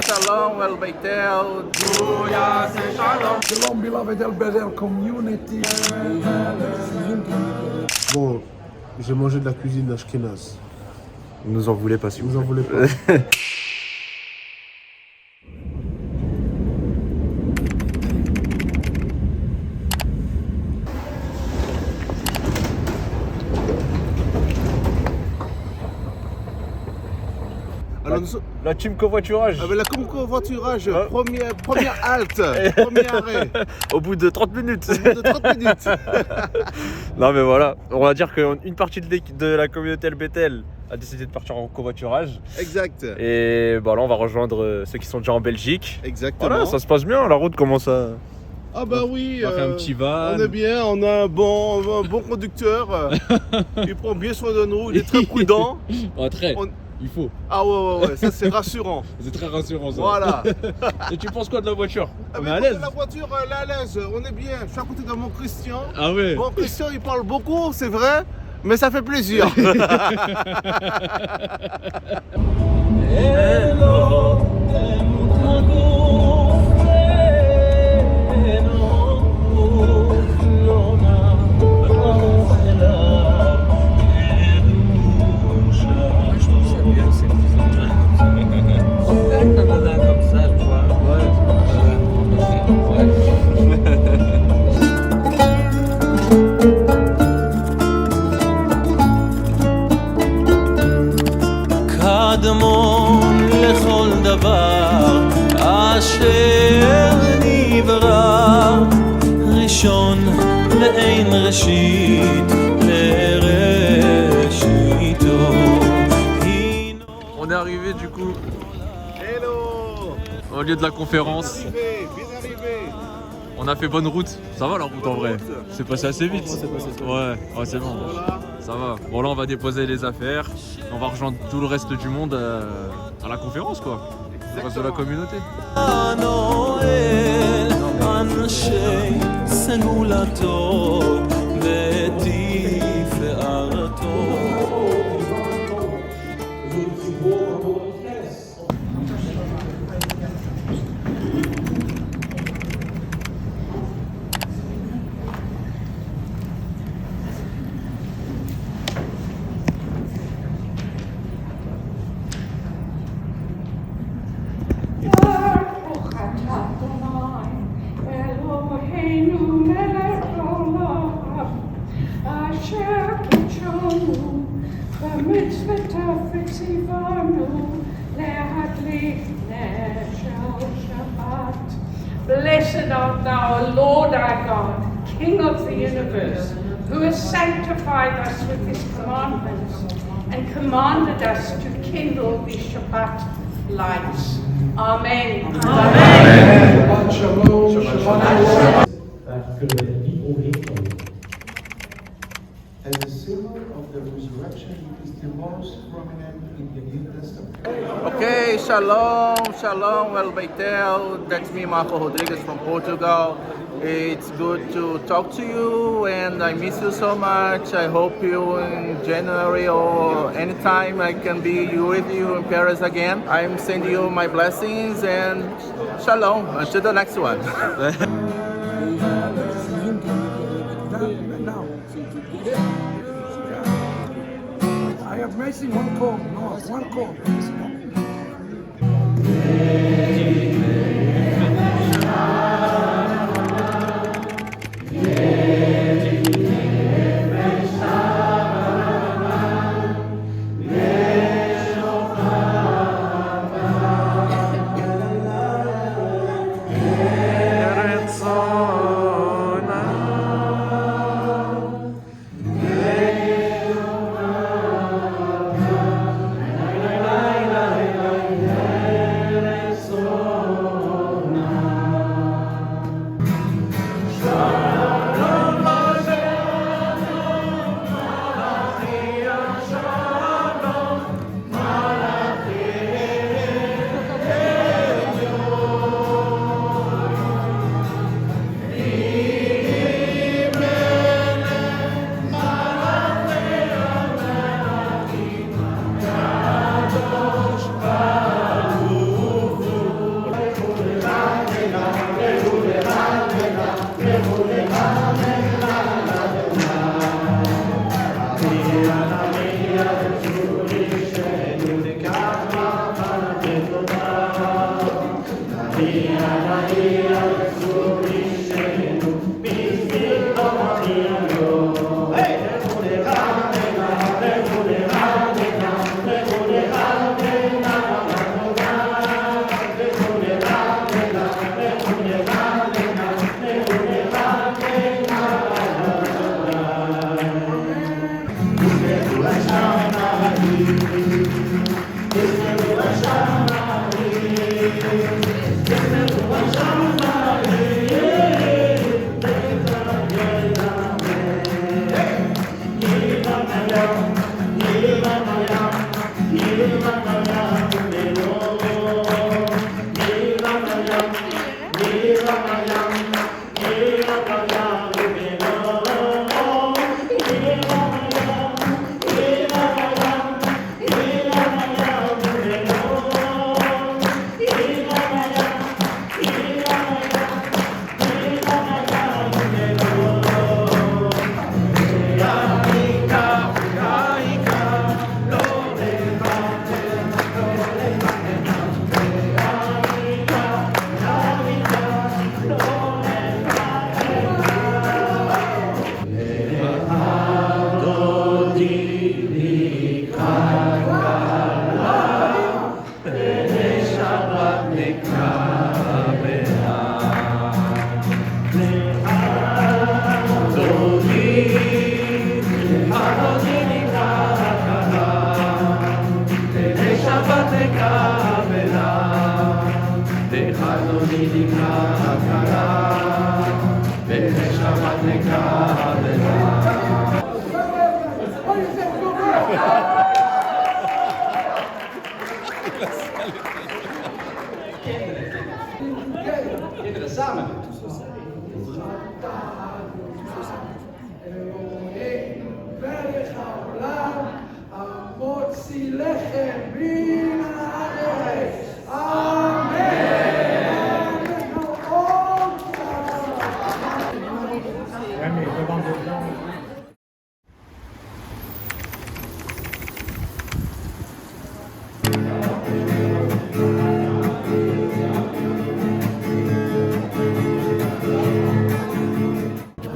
Shalom El Beitel. Shalom, beloved El Betel community. Bon, j'ai mangé de la cuisine ashkénaze. Nous en voulez pas, si Vous en voulez pas? Alors, La team covoiturage. avec la covoiturage, première halte, premier arrêt, Au bout de 30 minutes. au bout de 30 minutes. Non mais voilà, on va dire qu'une partie de la communauté LBTL a décidé de partir en covoiturage. Exact. Et bah là on va rejoindre ceux qui sont déjà en Belgique. Exactement. Voilà, ça se passe bien, la route commence à... Ah bah oui, On va faire un petit van. on est bien, on a un bon conducteur. Il prend bien soin de nous, il est très prudent. Très. On- Il faut. Ah ouais, ça c'est rassurant. C'est très rassurant ça. Voilà. Et tu penses quoi de la voiture? Ah, On mais est à pour l'aise. La voiture, elle est à l'aise, on est bien. Je suis à côté de mon Christian. Ah ouais. Bon, Christian, il parle beaucoup, c'est vrai, mais ça fait plaisir. קדמון לכל דבר אשר נברא ראשון ואין ראשית לראשיתו. On est arrivé du coup Hello. au lieu de la conférence. Bien arrivé. On a fait bonne route. Ça va la route en vrai. C'est passé assez vite. Ouais, c'est bon. Voilà. Ça va. Bon là on va déposer les affaires. On va rejoindre tout le reste du monde à la conférence quoi. Le reste de la communauté. הנועל אנשי סגולתו ותפארתו. Blessed art thou, Lord our God, King of the universe, who has sanctified us with his commandments and commanded us to kindle the Shabbat lights. Amen. Amen. Shabbat shalom, Shabbat shalom. And the symbol of the resurrection is the most prominent in the New Testament. Okay, shalom El Beitel. That's me, Marco Rodriguez from Portugal. It's good to talk to you and I miss you so much. I hope you in January or anytime I can be with you in Paris again. I'm sending you my blessings and shalom until the next one. I have missing one call. No, one call.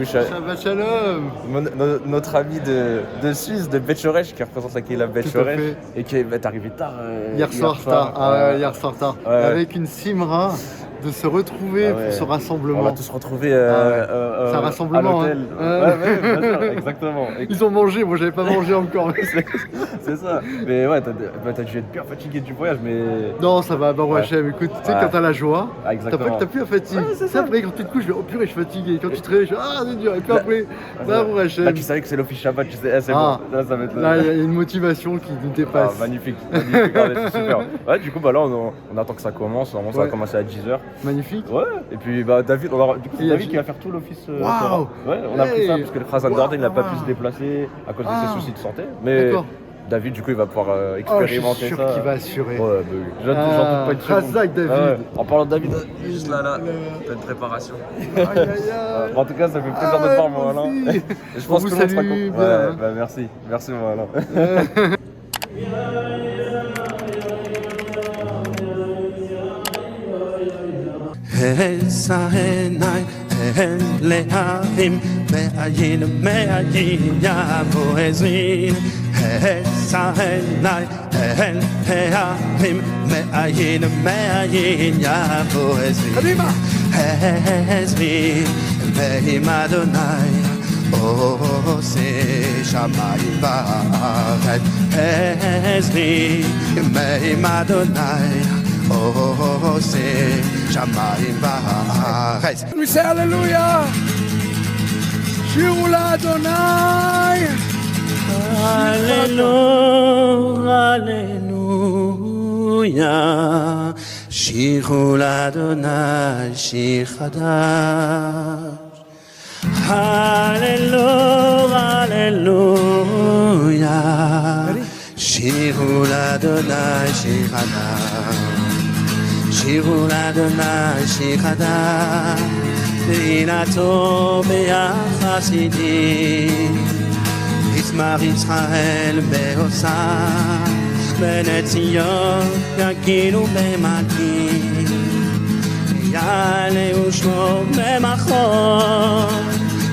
Shabbat Shalom. Notre ami de Suisse, de Betchoresh, qui représente la Kehila Betchoresh, et qui est arrivé tard. Hier soir tard. Hier soir tard. Avec une simra de se retrouver pour ce rassemblement. On va tous se retrouver c'est un rassemblement, à l'hôtel. Hein. Ouais, bien sûr, exactement. Ils ont mangé, moi j'avais pas mangé encore. C'est ça. Mais ouais, t'as dû être bien fatigué du voyage, mais... Non, ça va, Baruch Hashem. Écoute, tu sais, quand t'as la joie, t'as plus la fatigue. C'est après, quand tu te couches, je vais, oh purée, je suis fatigué. Quand tu te réveilles, je fais, c'est dur. Et puis après, Baruch Hashem. Là, tu savais que c'est l'office Shabbat, tu sais, c'est bon. Là, ça va être... Là, il y a une motivation qui nous dépasse. Magnifique. C'est super. Ouais, du coup, là, on attend que ça commence. Normalement, ça va commencer à 10h. Magnifique. Ouais, et puis David, du coup, c'est David qui va faire tout l'office. Waouh. Ouais, on a pris ça parce que le Khazan Dordan, il n'a pas pu se déplacer à cause de ses soucis de santé. Mais David, du coup, il va pouvoir expérimenter je suis sûr ça. qu'il va assurer. Ouais, bah oui. J'en doute pas une seconde. Khazak David. En parlant de David, juste là, t'as une préparation. En tout cas, ça fait plaisir de te voir, moi, Alain. Je pense que tout le monde sera content. Ouais, merci, moi, Alain. העיניים הן להרים מעyin יבוא עזרין העיניים הן להרים מעyin יבוא עזרין קדימה עזרין ועם אדוני עושה שמיים וארץ עזרין ועם אדוני עושה שמיים וארץ. We say hallelujah. שירו לאדוני. הללויה. שירו לאדוני שיר חדש. הללויה. שירו לאדוני שיר חדש. שירו לאדוני שיר חדש, תהילתו ביחסידים. ישמח ישראל בעושה, בני ציון יגידו במקים. יעלו שמו במחול,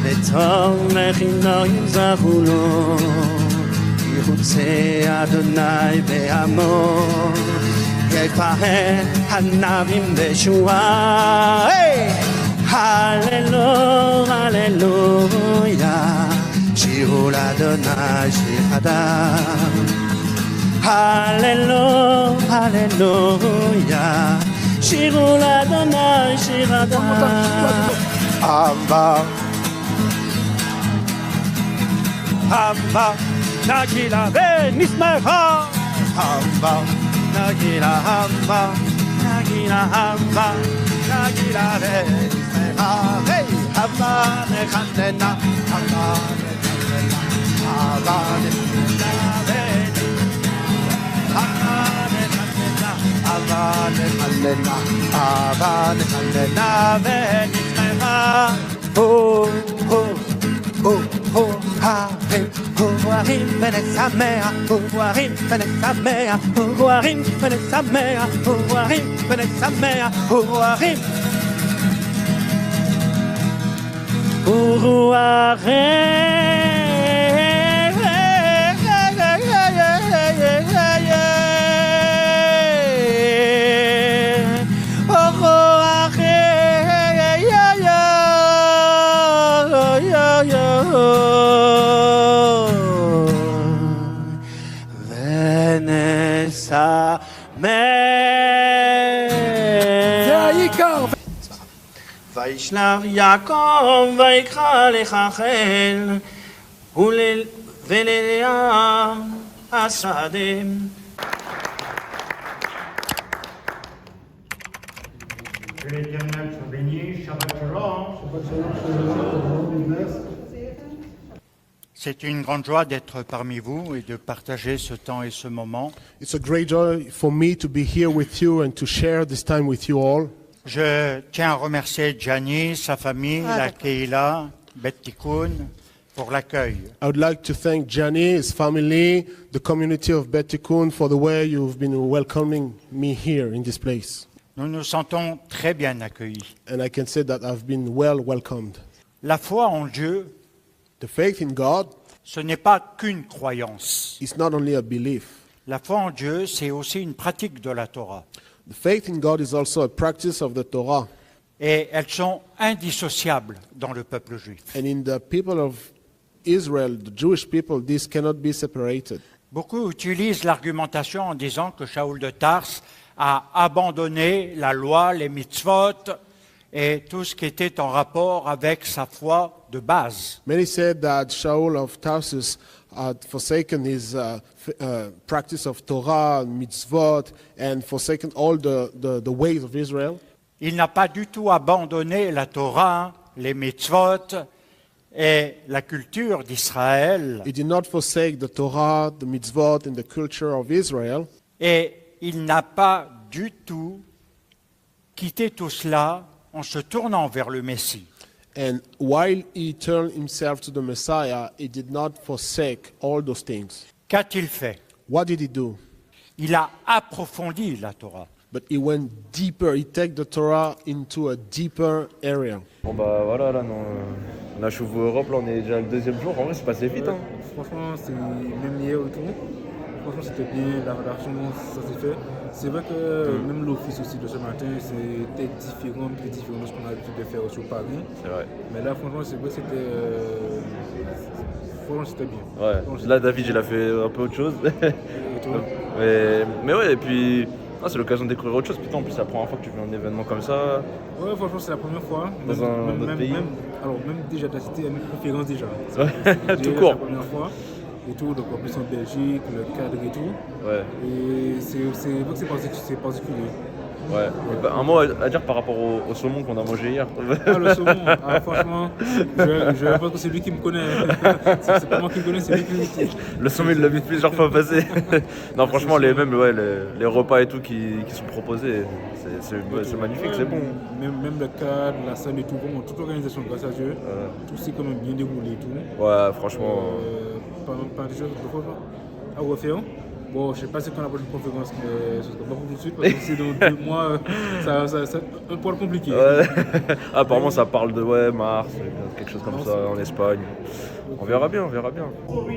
לטוב לכינו יזכו לו. כי חוצה אדוני בעמו, יפאר הנביאים בישועה. הללויה, הללויה, שירו לאדוני שיר חדש. Hallelujah, hallelujah. Shiru l'Adonai, shir Adonai. Hamba, hamba, nagila venismecha. Hamba, nagila hamba, nagila hamba, nagila venismecha. Hey, hamba nechanena, hamba nechanena, hamba nechanena. Avane Halena, Avane Halena, Venitmecha. Oh, oh, oh, oh, Harim, Harim, Venesamea, Harim, Venesamea, Harim, Venesamea, Harim, Venesamea, Harim. Vanessa וישלח יעקב ויקרא לכחל וללאה השדה. Que l'Éternel soit béni, Shabbat Shalom. C'est une grande joie d'être parmi vous et de partager ce temps et ce moment. It's a great joy for me to be here with you and to share this time with you all. Je tiens à remercier Gianni, sa famille, la Keila, Bet Tikkun, pour l'accueil. I would like to thank Gianni, his family, the community of Bet Tikkun for the way you've been welcoming me here in this place. Nous nous sentons très bien accueillis. And I can say that I've been well welcomed. La foi en Dieu, the faith in God, ce n'est pas qu'une croyance. It's not only a belief. La foi en Dieu, c'est aussi une pratique de la Torah. The faith in God is also a practice of the Torah. Et elles sont indissociables dans le peuple juif. And in the people of Israel, the Jewish people, this cannot be separated. Beaucoup utilisent l'argumentation en disant que Shaoul de Tars a abandonné la loi, les mitzvot et tout ce qui était en rapport avec sa foi de base. Many said that Shaul of Tarsus had forsaken his practice of Torah, mitzvot, and forsaken all the ways of Israel. Il n'a pas du tout abandonné la Torah, les mitzvot et la culture d'Israël. He did not forsake the Torah, the mitzvot, and the culture of Israel. Et il n'a pas du tout quitté tout cela en se tournant vers le Messie. And while he turned himself to the Messiah, he did not forsake all those things. Qu'a-t-il fait? What did he do? Il a approfondi la Torah. But he went deeper. He took the Torah into a deeper area. Bon bah voilà, là, on a Chauveau Europe, là on est déjà le deuxième jour. En vrai, c'est passé vite. Hein. Franchement, c'est même hier et tout. Franchement, c'était bien, l'argent, ça s'est fait. C'est vrai que même l'office aussi de ce matin, c'était différent, plus différent de ce qu'on a l'habitude de faire sur Paris. C'est vrai. Mais là, franchement, c'est vrai que franchement, c'était bien. Ouais, franchement, là, David, il a fait un peu autre chose. Et toi? mais ouais, et puis c'est l'occasion de découvrir autre chose. Putain, en plus, c'est la première fois que tu fais un événement comme ça. Ouais, franchement, c'est la première fois. Dans un autre pays. Même déjà d'assister à une conférence déjà. Tout court. C'est la première fois. Et tout, donc en plus en Belgique, le cadre et tout. Ouais. Et c'est vrai que c'est particulier. Ouais. Un mot à dire par rapport au saumon qu'on a mangé hier. Ah, le saumon, franchement, je pense que c'est lui qui me connaît. C'est pas moi qui me connais, c'est lui qui me connaît. Le saumon, il l'a vu plusieurs fois passer. Non, franchement, les repas et tout qui sont proposés, c'est magnifique, c'est bon. Même le cadre, la salle et tout, vraiment, toute l'organisation, grâce à Dieu, tout s'est quand même bien déroulé et tout. Ouais, franchement. Pas des choses à refaire. Bon, je sais pas si c'est quand la prochaine conférence, mais ce sera pas pour tout de suite parce que c'est dans 2 mois, c'est un poil compliqué. Ouais. Apparemment, ça parle de mars, quelque chose comme ça en Espagne. On verra bien, on verra bien. Geloof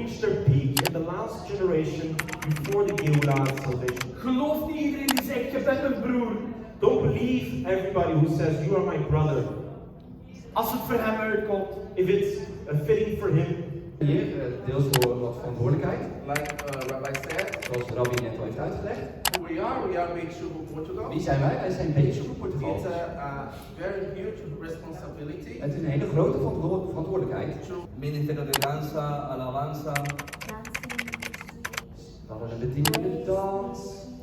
niet iedereen die zegt je bent mijn broer. Don't believe everybody who says you are my brother. Als het voor hem uitkomt, if it's a fitting for him, Hier deels voor wat verantwoordelijkheid. Like Rabbi said, Zoals de rabbi net al heeft uitgelegd. who we are Beit Shuvu Portugal. Wie zijn wij? Wij zijn Beit Shuvu Portugal. It's a very huge responsibility. Het is een hele grote verantwoordelijkheid. Ministero de Danza, Alabanza. We hadden een bediening de dans,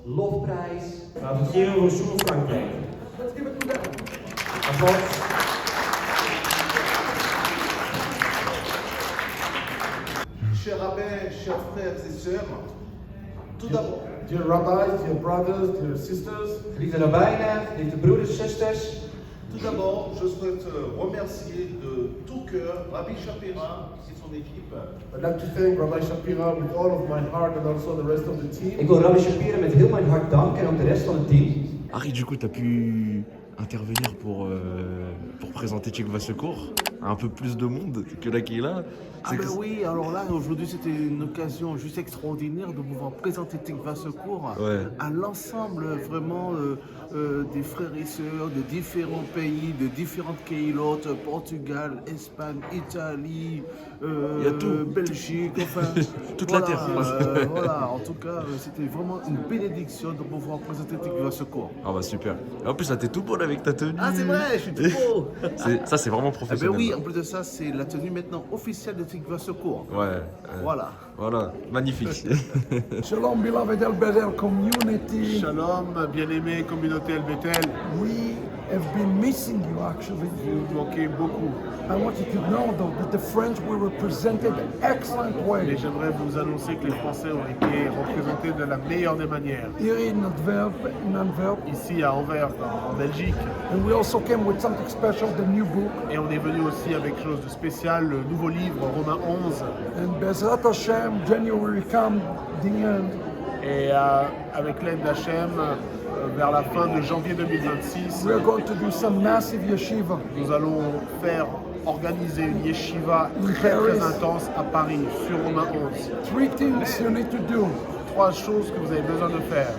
lofprijs. Laten we het hier over Sjoerd Frank kijken. Chers rabbins, chers frères et sœurs, tout d'abord, dear rabbis, dear brothers, dear sisters, Geliefde rabbijnen, geliefde broeders, zusters. tout d'abord, je souhaite remercier de tout cœur Rabbi Shapira et son équipe. I'd like to thank Rabbi Shapira with all of my heart and also the rest of the team. Ik wil Rabbi Shapira met heel mijn hart danken en ook de rest van het team. Harry, du coup, tu as pu intervenir pour présenter Tikva Secours à un peu plus de monde que là qui est là. Ah ben oui, alors là, aujourd'hui, c'était une occasion juste extraordinaire de pouvoir présenter Tikva Secours à l'ensemble vraiment des frères et sœurs de différents pays, de différentes keilotes, Portugal, Espagne, Italie, Belgique, enfin... Toute voilà, la terre. Voilà, en tout cas, c'était vraiment une bénédiction de pouvoir présenter Tikva Secours. Ah bah super. Et en plus, là, t'es tout beau là, avec ta tenue. Ah c'est vrai, je suis tout beau. Ça, c'est vraiment Eh professionnel. ben oui, là. en plus de ça, c'est la tenue maintenant officielle de Tikva Secours. Ouais. Voilà. Voilà, magnifique. Shalom, beloved El Bethel community. Shalom, bien-aimé communauté El Bethel. We have been missing you actually. Vous manquez beaucoup. I want you to know though that the French were represented excellent way. Mais j'aimerais vous annoncer que les Français ont été représentés de la meilleure des manières. Here in Antwerp. Ici à Anvers, en Belgique. And we also came with something special, the new book. Et on est venu aussi avec quelque chose de spécial, le nouveau livre, Romains 11. And Bezrat Hashem, January come the end. Et avec l'aide d'Hachem, vers la fin de janvier 2026, We are going to do some massive yeshiva. nous allons organiser une yeshiva In très Paris. intense à Paris, sur Romains 11. 3 things you need to do 3 choses que vous avez besoin de faire.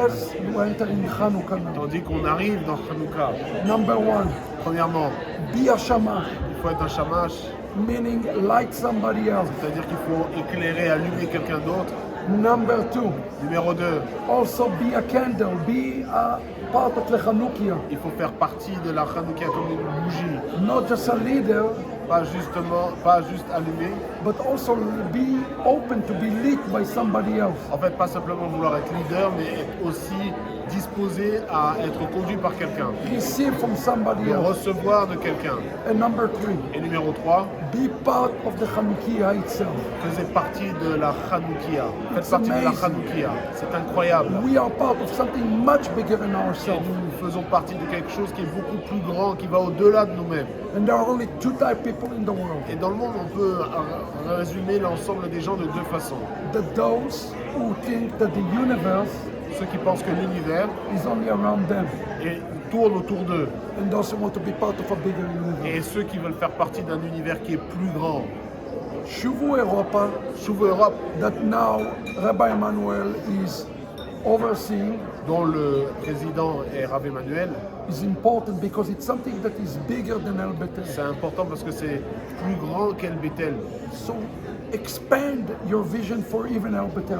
as you enter in Hanukkah now. Tandis qu'on arrive dans Hanouka. Number 1, Premièrement, be a shamash, il faut être un shamash, meaning light somebody else. c'est-à-dire qu'il faut éclairer, allumer quelqu'un d'autre. Number 2, Numéro 2, also be a candle, be a part of the Hanukkah, il faut faire partie de la Hanouka comme une bougie. not just a leader, Pas juste allumer. but also be open to be lit by somebody else. En fait, pas simplement vouloir être leader, mais être aussi disposé à être conduit par quelqu'un. Receive from somebody De else. recevoir de quelqu'un. And number 3, Et numéro 3, be part of the Hanukkah itself. faisait partie de la Hanoukia. Faites partie de la Hanoukia. C'est incroyable. We are part of something much bigger than ourselves. Nous faisons partie de quelque chose qui est beaucoup plus grand, qui va au-delà de nous-mêmes. And there are only 2 types of people in the world. Et dans le monde, on peut résumer l'ensemble des gens de 2 façons. Those who think that the universe Ceux qui pensent que l'univers is only around them. tourne autour d'eux. And those who want to be part of a bigger universe. Et ceux qui veulent faire partie d'un univers qui est plus grand. Shuvu Europa, Shuvu Europe, that now Rabbi Emmanuel is overseeing, dont le président est Rav Emmanuel, is important because it's something that is bigger than El Bethel. c'est important parce que c'est plus grand qu'El Bethel. So expand your vision for even El Bethel.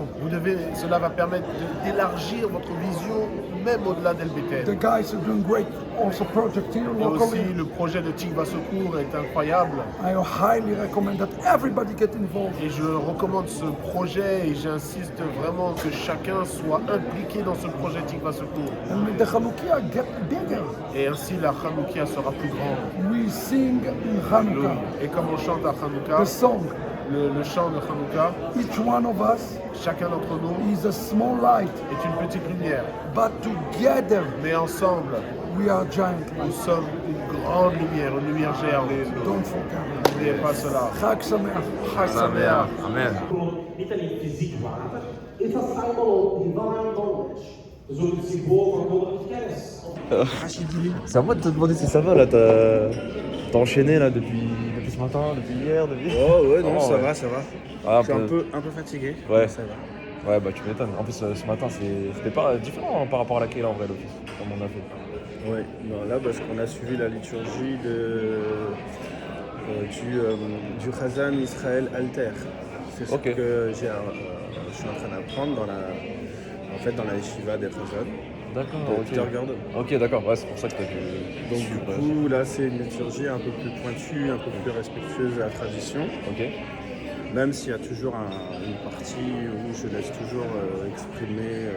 Cela va permettre d'élargir votre vision même au-delà d'El The Bethel. guys are doing great also project here Et aussi, locally. le projet de Tikva Secours est incroyable. I highly recommend that everybody get involved. Et je recommande ce projet et j'insiste vraiment que chacun soit impliqué dans ce projet Tikva Secours. And may the Hanukkah get bigger. Et ainsi la Hanoukia sera plus grande. We sing in Hanukkah Et comme on chante à Hanouka, the song. le chant de Hanouka, Each one of us chacun d'entre nous is a small light, est une petite lumière. but together Mais ensemble, we are giant nous light. sommes une grande lumière, une lumière géante. Don't forget. N'oubliez pas cela. Chag Sameach. Chag Sameach. Amen. Niet alleen fysiek water, het was allemaal divine knowledge. Dus ook het symbool van goddelijke kennis. C'est à moi de te demander si ça va là, t'as enchaîné là depuis ce matin, depuis hier, depuis... Oh ouais, non, Oh, ça ouais. va, ça va. Ah, Je suis un peu fatigué. Ouais. mais ça va. Ouais, bah tu m'étonnes. En plus, ce matin, c'était pas différent hein, par rapport à laquelle en vrai l'office, comme on a fait. Ouais, non, là parce qu'on a suivi la liturgie de du Chazan Israël Alter. C'est ce que je suis en train d'apprendre dans la yeshiva des Chazan. D'accord, de Peter Gordon. Ok, d'accord, ouais, c'est pour ça que tu as dû... Donc du coup, là, c'est une liturgie un peu plus pointue, un peu plus respectueuse de la tradition. Ok. Même s'il y a toujours une partie où je laisse toujours exprimer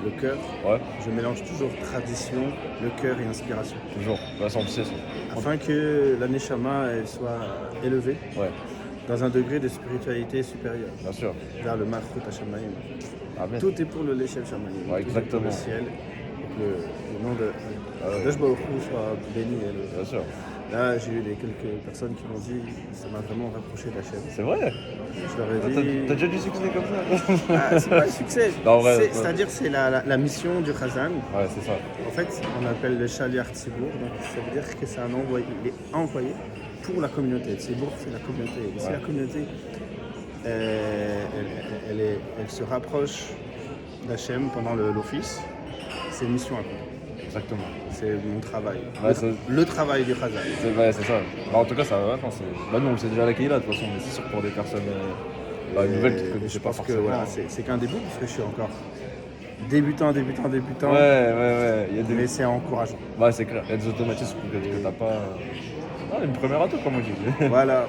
le cœur. Ouais. Je mélange toujours tradition, le cœur et inspiration. Toujours, sans obsession. Afin que la Neshama elle soit élevée dans un degré de spiritualité supérieure. Bien sûr. Vers le Malchut HaShamayim. Amen. Tout est pour le Leshem Shamayim. Ouais, exactement. Tout est pour le ciel. Que le nom de Kadosh Baruch Hu soit béni et élevé. Bien sûr. Là, j'ai eu quelques personnes qui m'ont dit ça m'a vraiment rapproché d'Hachem. C'est vrai. Je leur ai dit. T'as déjà du succès comme ça? C'est pas le succès. Non, c'est-à-dire c'est la mission du Chazan. Ouais, c'est ça. En fait, on appelle le Shaliach Tzibour. Donc ça veut dire que c'est un envoyé. Il est envoyé pour la communauté. Tzibour, c'est la communauté. Et si la communauté, elle se rapproche d'Hachem pendant l'office, c'est une mission à accomplie. Exactement. C'est mon travail. Ouais, le travail du Chazan. C'est ça. En tout cas, ça va. Nous, on le sait déjà à la Keïla, de toute façon, mais c'est sûr pour des personnes nouvelles qui ne connaissent pas forcément. Voilà, c'est qu'un début, parce que je suis encore débutant. Ouais. Mais c'est encourageant. Ouais, c'est clair. Il y a des automatismes que tu n'as pas. Ah, une première atout, comme on dit. Voilà.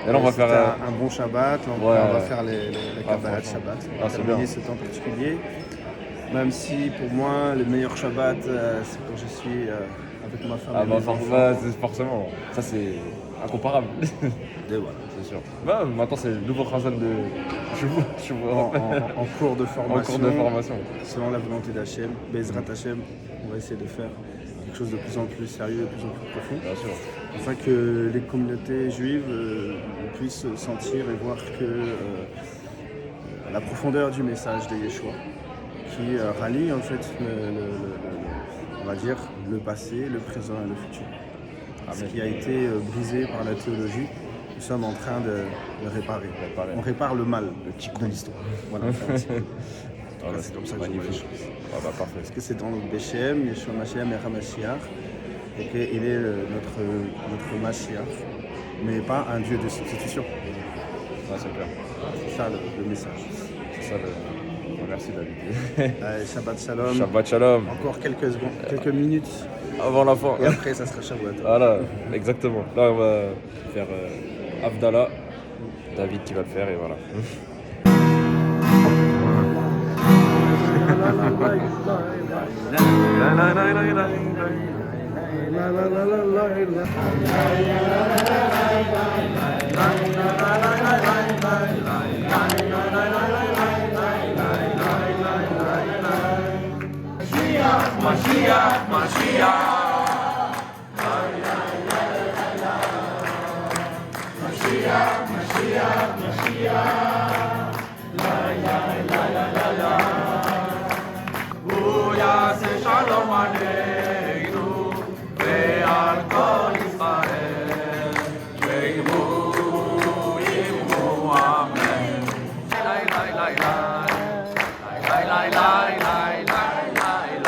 Et là, on va faire un bon Shabbat. On va faire les Kabbalah de Shabbat. On va terminer ce temps particulier. Même si pour moi le meilleur Shabbat c'est quand je suis avec ma femme. Ah bah forcément, ça c'est incomparable. Et voilà, c'est sûr. Bah, maintenant c'est le nouveau Chazan de en cours de formation. En cours de formation. Selon la volonté d'Hachem, Bezrat Hachem, on va essayer de faire quelque chose de plus en plus sérieux, de plus en plus profond. Bien sûr. Afin que les communautés juives puissent sentir et voir que la profondeur du message de Yeshua qui rallie en fait on va dire le passé, le présent et le futur. Ce qui a été brisé par la théologie, nous sommes en train de le réparer. On répare le mal de l'histoire. Voilà, c'est comme ça que je vois les choses. Parfait. Parce que c'est dans le Béchem, Yeshua Mashiach et Hamashiach, et qu'il est notre Mashiach, mais pas un Dieu de substitution. C'est clair. C'est ça le message. C'est ça Merci David. Shabbat Shalom. Shabbat Shalom. Encore quelques minutes avant la fin. Et après ça sera Shabbat. Voilà, exactement. Là on va faire Avdallah. David qui va le faire et voilà. Mashiach, Mashiach. Mashiach, Mashiach, Mashiach. La la la la la la. הוא יעשה שלום עלינו ועל כל ישראל. ויאמרו אמן. לי לי לי לי לי לי לי לי.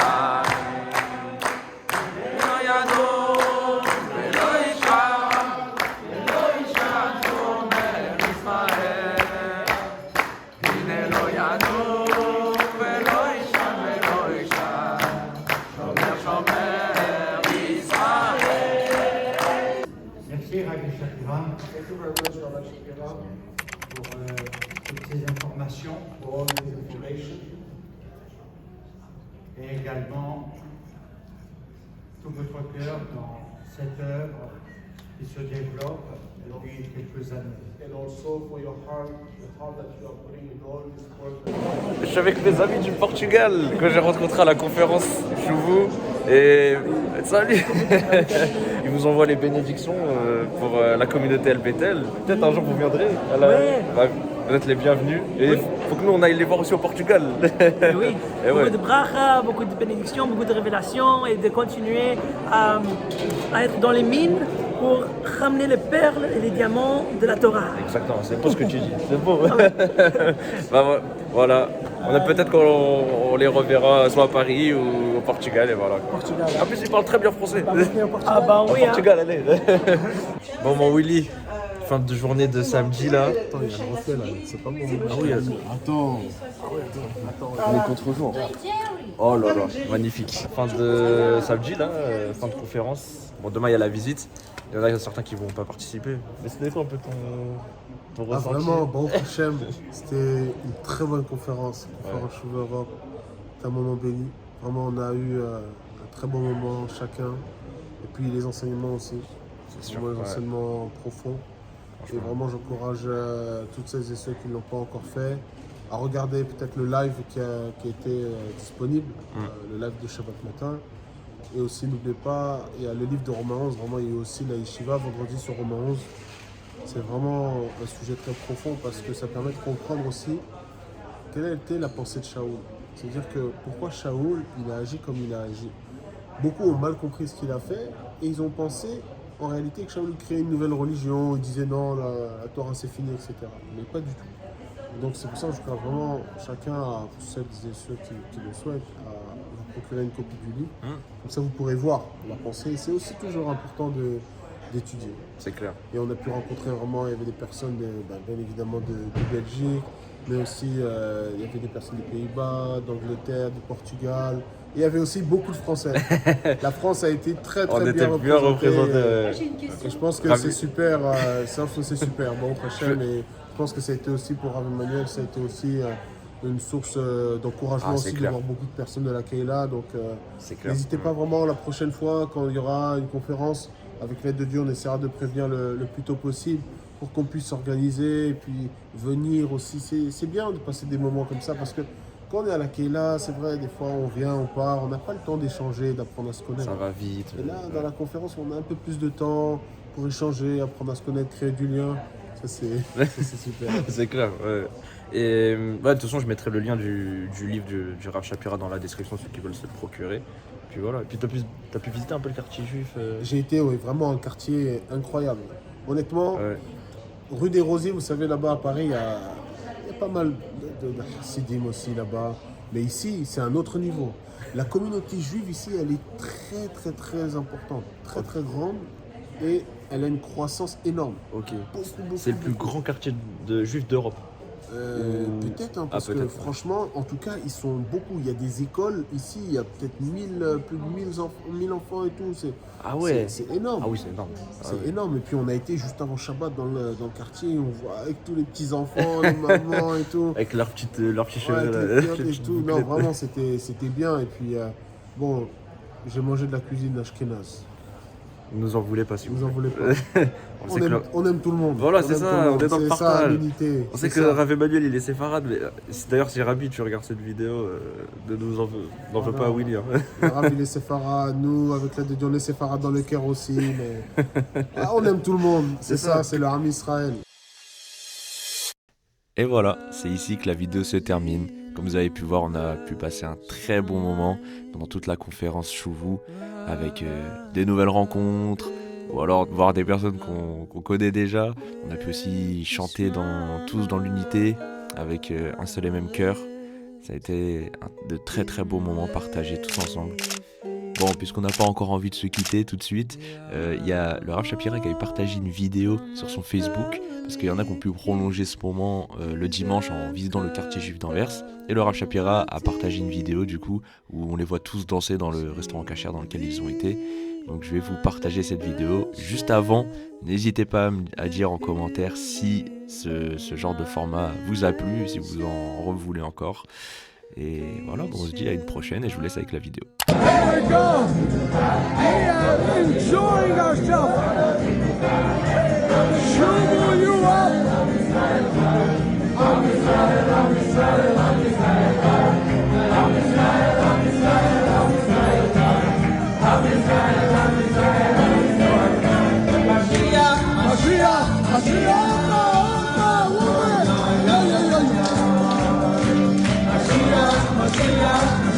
Pour toutes ces informations et également tout votre cœur dans cette œuvre qui se développe depuis quelques années. Je suis avec mes amis du Portugal que j'ai rencontrés à la conférence Chouvou et salut. Ils vous envoient les bénédictions pour la communauté El Betel. Peut-être un jour vous viendrez. Vous êtes les bienvenus. Et il faut que nous on aille les voir aussi au Portugal. Oui, beaucoup de bracha, beaucoup de bénédictions, beaucoup de révélations et de continuer à être dans les mines pour ramener les perles et les diamants de la Torah. Exactement, c'est beau ce que tu dis, c'est beau. Bah, voilà, on a peut-être qu'on les reverra soit à Paris ou au Portugal et voilà. Portugal. En plus, il parle très bien français. Ah bah oui. Au Portugal, allez. Bon, mon Willy, fin de journée de samedi là. Attends, il y a un reflet là, c'est pas bon. Ah oui, attends. On est contre-jour. Oh là là, magnifique. Fin de samedi là, fin de conférence. Bon, demain il y a la visite. Il y en a certains qui vont pas participer. Mais c'était quoi un peu ton ressenti? Vraiment, bon Hachem, c'était une très bonne conférence. Conférence Chouv Europe. C'était un moment béni. Vraiment, on a eu un très bon moment chacun. Et puis les enseignements aussi. C'est vraiment des enseignements profonds. Et vraiment, j'encourage toutes celles et ceux qui ne l'ont pas encore fait à regarder peut-être le live qui a été disponible, le live de Shabbat matin. Et aussi, n'oubliez pas, il y a le livre de Romains 11, vraiment, il y a aussi la Yeshiva vendredi sur Romains 11. C'est vraiment un sujet très profond parce que ça permet de comprendre aussi quelle a été la pensée de Shaoul. C'est-à-dire que pourquoi Shaoul, il a agi comme il a agi. Beaucoup ont mal compris ce qu'il a fait et ils ont pensé en réalité que Shaoul créait une nouvelle religion, il disait non, la Torah c'est fini, etc. Mais pas du tout. Donc c'est pour ça que je crois vraiment chacun, pour celles et ceux qui le souhaitent, à vous procurer une copie du livre. Comme ça vous pourrez voir la pensée. C'est aussi toujours important d'étudier. C'est clair. Et on a pu rencontrer vraiment, il y avait des personnes bien évidemment de Belgique, mais aussi il y avait des personnes des Pays-Bas, d'Angleterre, du Portugal. Et il y avait aussi beaucoup de Français. La France a été très bien représentée. Et je pense que c'est super, c'est super. Bon, Hachem, mais je pense que ça a été aussi pour Rav Emmanuel, ça a été aussi une source d'encouragement aussi de voir beaucoup de personnes de la Keila. Donc n'hésitez pas vraiment la prochaine fois quand il y aura une conférence, avec l'aide de Dieu, on essaiera de prévenir le plus tôt possible pour qu'on puisse s'organiser et puis venir aussi. C'est bien de passer des moments comme ça parce que quand on est à la Keila, c'est vrai, des fois on vient, on part, on n'a pas le temps d'échanger, d'apprendre à se connaître. Ça va vite. Et là, dans la conférence, on a un peu plus de temps pour échanger, apprendre à se connaître, créer du lien. Ça, c'est super. C'est clair, ouais. Et de toute façon, je mettrai le lien du livre du Rav Shapira dans la description, ceux qui veulent se le procurer. Puis voilà. Et puis t'as pu visiter un peu le quartier juif J'ai été, oui, vraiment un quartier incroyable. Honnêtement, rue des Rosiers, vous savez, là-bas à Paris, il y a pas mal de Hasidim aussi là-bas. Mais ici, c'est un autre niveau. La communauté juive ici, elle est très importante, très grande. Et elle a une croissance énorme. Ok. C'est le plus grand quartier de juifs d'Europe. Peut-être, parce que franchement, en tout cas, ils sont beaucoup. Il y a des écoles ici, il y a peut-être plus de 1000 enfants et tout. Ah ouais. C'est énorme. Ah oui, c'est énorme. C'est énorme. Et puis on a été juste avant Shabbat dans le quartier, on voit avec tous les petits enfants, les mamans et tout. Avec leurs petits cheveux. Et tout. Non, vraiment, c'était bien. Et puis, bon, j'ai mangé de la cuisine d'Ashkenaz. Vous nous en voulez pas, si vous nous en voulez pas. on aime tout le monde. Voilà, c'est ça, on est dans le partage. On sait que ça. Rav Emmanuel, il est séfarade. Mais d'ailleurs, si Rabbi, tu regardes cette vidéo, ne nous en veux pas à Willy. Hein. Rav, il est séfarade. Nous, avec l'aide de Dieu, on est séfarade dans le cœur aussi. Mais on aime tout le monde. C'est ça, c'est le Ham Israël. Et voilà, c'est ici que la vidéo se termine. Comme vous avez pu voir, on a pu passer un très bon moment pendant toute la conférence Chouvou avec des nouvelles rencontres ou alors voir des personnes qu'on connaît déjà. On a pu aussi chanter tous dans l'unité avec un seul et même cœur. Ça a été de très beaux moments partagés tous ensemble. Bon, puisqu'on n'a pas encore envie de se quitter tout de suite, il y a le Rav Shapira qui avait partagé une vidéo sur son Facebook, parce qu'il y en a qui ont pu prolonger ce moment le dimanche en visitant le quartier juif d'Anvers. Et le Rav Shapira a partagé une vidéo du coup où on les voit tous danser dans le restaurant Kasher dans lequel ils ont été. Donc je vais vous partager cette vidéo. Juste avant, n'hésitez pas à dire en commentaire si ce genre de format vous a plu, si vous en voulez encore. Et voilà, bon, on se dit à une prochaine et je vous laisse avec la vidéo. Here we go. We are enjoying ourselves. Shuvah you up. I'm Israel, I'm Israel, I'm Israel. I'm Israel, I'm Israel, I'm Israel. I'm Israel, I'm Israel, I'm Israel. Mashiach, Mashiach, Mashiach. Mashiach, Mashiach.